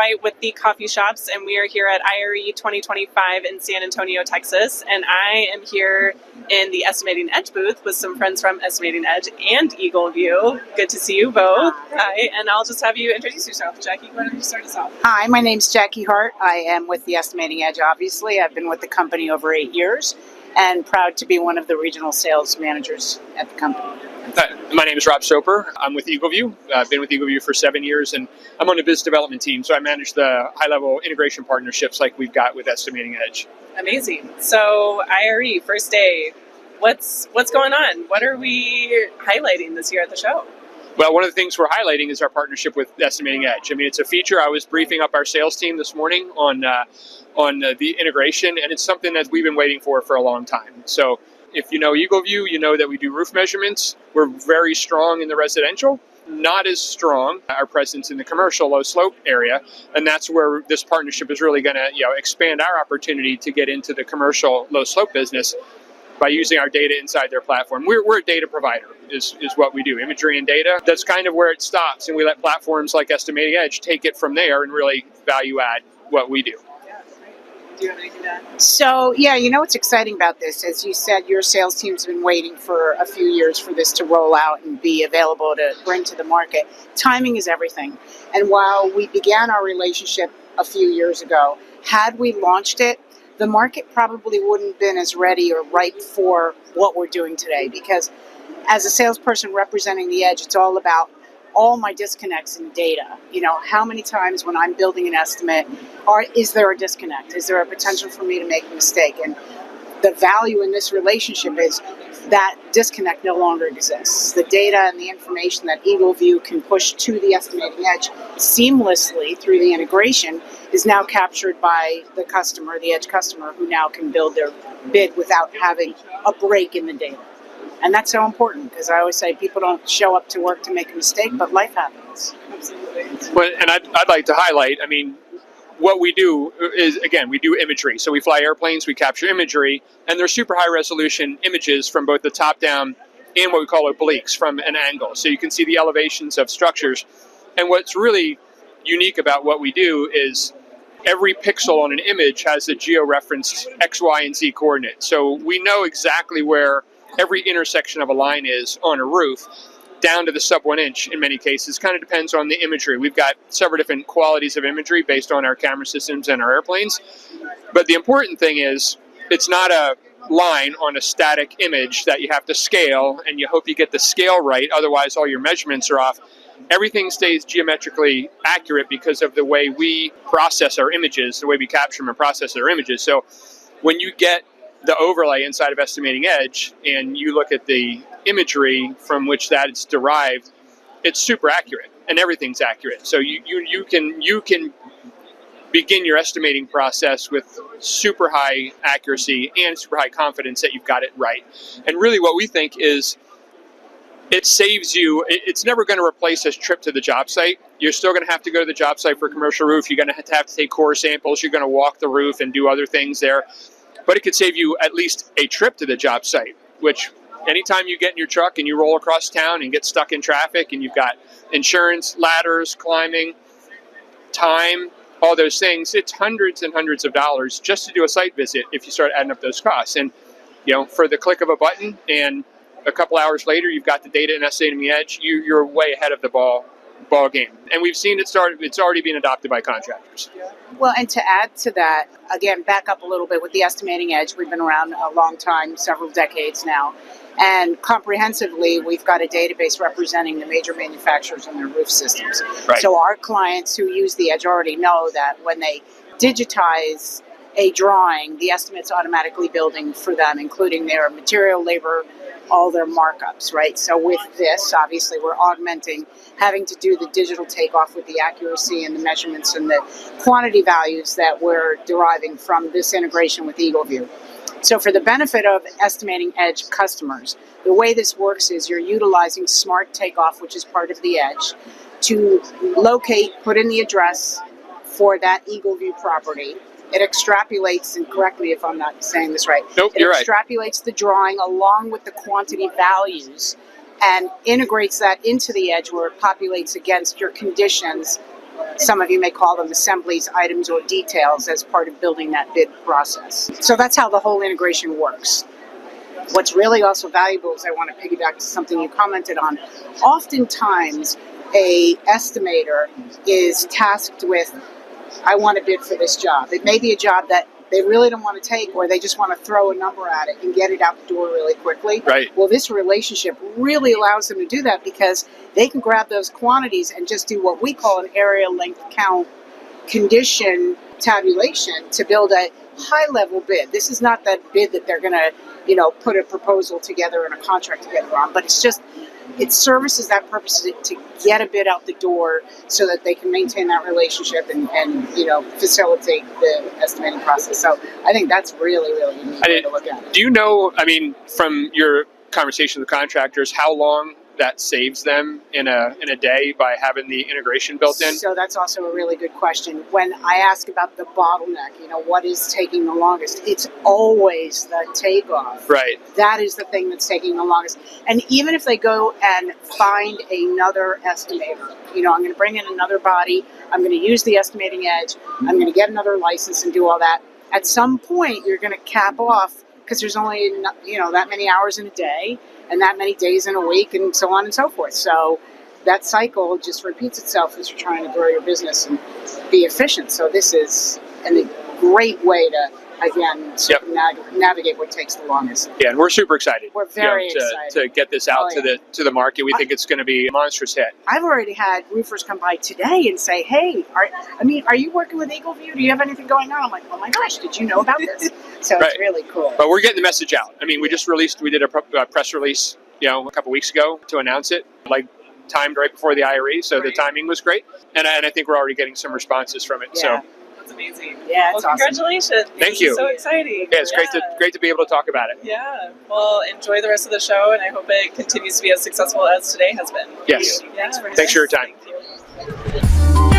Spotlight with the coffee shops, and we are here at IRE 2025 in San Antonio, Texas. And I am here in the Estimating Edge booth with some friends from Estimating Edge and Eagle View. Good to see you both. Hi, and I'll just have you introduce yourself. Jackie, why don't you start us off? Hi, my name's Jackie Hart. I am with the Estimating Edge, obviously. I've been with the company over 8 years and proud to be one of the regional sales managers at the company. Hi, my name is Rob Soper. I'm with Eagle View. I've been with Eagle View for 7 years, and I'm on the business development team, so I manage the high-level integration partnerships like we've got with Estimating Edge. Amazing. So IRE, first day, what's going on? What are we highlighting this year at the show? Well, one of the things we're highlighting is our partnership with Estimating Edge. I mean, it's a feature. I was briefing up our sales team this morning on the integration, and it's something that we've been waiting for a long time. So if you know Eagle View, you know that we do roof measurements. We're very strong in the residential, not as strong our presence in the commercial low slope area, and that's where this partnership is really going to expand our opportunity to get into the commercial low slope business by using our data inside their platform. We're a data provider is what we do, imagery and data. That's kind of where it stops, and we let platforms like Estimating Edge take it from there and really value add what we do. Do you have anything to add? So, what's exciting about this, as you said, your sales team's been waiting for a few years for this to roll out and be available to bring to the market. Timing is everything. And while we began our relationship a few years ago, had we launched it, the market probably wouldn't have been as ready or ripe for what we're doing today, because as a salesperson representing the edge, it's all about all my disconnects in data. How many times when I'm building an estimate, is there a disconnect? Is there a potential for me to make a mistake? And the value in this relationship is that disconnect no longer exists. The data and the information that Eagle View can push to the Estimating Edge seamlessly through the integration is now captured by the customer, the edge customer, who now can build their bid without having a break in the data. And that's so important, because I always say people don't show up to work to make a mistake, but life happens. Absolutely. Well, and I'd like to highlight, what we do is, again, we do imagery. So we fly airplanes, we capture imagery, and they're super high resolution images from both the top down and what we call obliques from an angle. So you can see the elevations of structures. And what's really unique about what we do is every pixel on an image has a geo-referenced X, Y, and Z coordinate. So we know exactly where every intersection of a line is on a roof, down to the sub 1 inch in many cases. Kind of depends on the imagery. We've got several different qualities of imagery based on our camera systems and our airplanes. But the important thing is it's not a line on a static image that you have to scale and you hope you get the scale right, otherwise all your measurements are off. Everything stays geometrically accurate because of the way we process our images, the way we capture them and process our images. So when you get the overlay inside of Estimating Edge and you look at the imagery from which that is derived, it's super accurate and everything's accurate. So you can begin your estimating process with super high accuracy and super high confidence that you've got it right. And really what we think is it saves you. It's never going to replace a trip to the job site. You're still going to have to go to the job site for a commercial roof. You're going to have to take core samples. You're going to walk the roof and do other things there. But it could save you at least a trip to the job site, which anytime you get in your truck and you roll across town and get stuck in traffic and you've got insurance, ladders, climbing, time, all those things, it's hundreds and hundreds of dollars just to do a site visit if you start adding up those costs. And, for the click of a button and a couple hours later, you've got the data in Estimating Edge, you're way ahead of the ball game. And we've seen it's already being adopted by contractors. Well, and to add to that, again, back up a little bit with the Estimating Edge. We've been around a long time, several decades now. And comprehensively, we've got a database representing the major manufacturers and their roof systems. Right. So our clients who use the Edge already know that when they digitize a drawing, the estimate's automatically building for them, including their material, labor, all their markups, right? So with this, obviously, we're augmenting having to do the digital takeoff with the accuracy and the measurements and the quantity values that we're deriving from this integration with Eagle View. So for the benefit of Estimating Edge customers, the way this works is you're utilizing Smart Takeoff, which is part of the Edge, to locate, put in the address for that Eagle View property. It extrapolates, and correct me if I'm not saying this right. Nope, you're right. It extrapolates the drawing along with the quantity values and integrates that into the Edge where it populates against your conditions some of you may call them assemblies, items, or details as part of building that bid process. So that's how the whole integration works. What's really also valuable is I want to piggyback to something you commented on. Oftentimes, a estimator is tasked with, I want to bid for this job. It may be a job that they really don't want to take, or they just want to throw a number at it and get it out the door really quickly. Right. Well, this relationship really allows them to do that because they can grab those quantities and just do what we call an area length count condition tabulation to build a high-level bid. This is not that bid that they're going to, put a proposal together and a contract together on, but it's just, it services that purpose to get a bid out the door so that they can maintain that relationship and facilitate the estimating process. So I think that's really, really neat way to look at it. Do you know, from your conversation with contractors, how long that saves them in a day by having the integration built in? So that's also a really good question. When I ask about the bottleneck, what is taking the longest, it's always the takeoff. Right. That is the thing that's taking the longest. And even if they go and find another estimator, I'm going to bring in another body, I'm going to use the estimating edge, I'm going to get another license and do all that. At some point, you're going to cap off because there's only, that many hours in a day and that many days in a week and so on and so forth. So that cycle just repeats itself as you're trying to grow your business and be efficient. So this is a great way to, again, navigate what takes the longest. Yeah, and we're super excited. We're very excited to get this out to the market. We think it's going to be a monstrous hit. I've already had roofers come by today and say, "Hey, are you working with EagleView? Do you have anything going on?" I'm like, "Oh my gosh, did you know about this?" So Right. It's really cool. But we're getting the message out. We did a press release, a couple weeks ago to announce it, timed right before the IRE. So the timing was great, and I think we're already getting some responses from it. Yeah. So. That's amazing. Yeah, it's awesome. Congratulations. Thank you. This is so exciting. Yeah, it's great to be able to talk about it. Yeah. Well, enjoy the rest of the show, and I hope it continues to be as successful as today has been. Yes. Yeah. Thanks for your time. Thank you.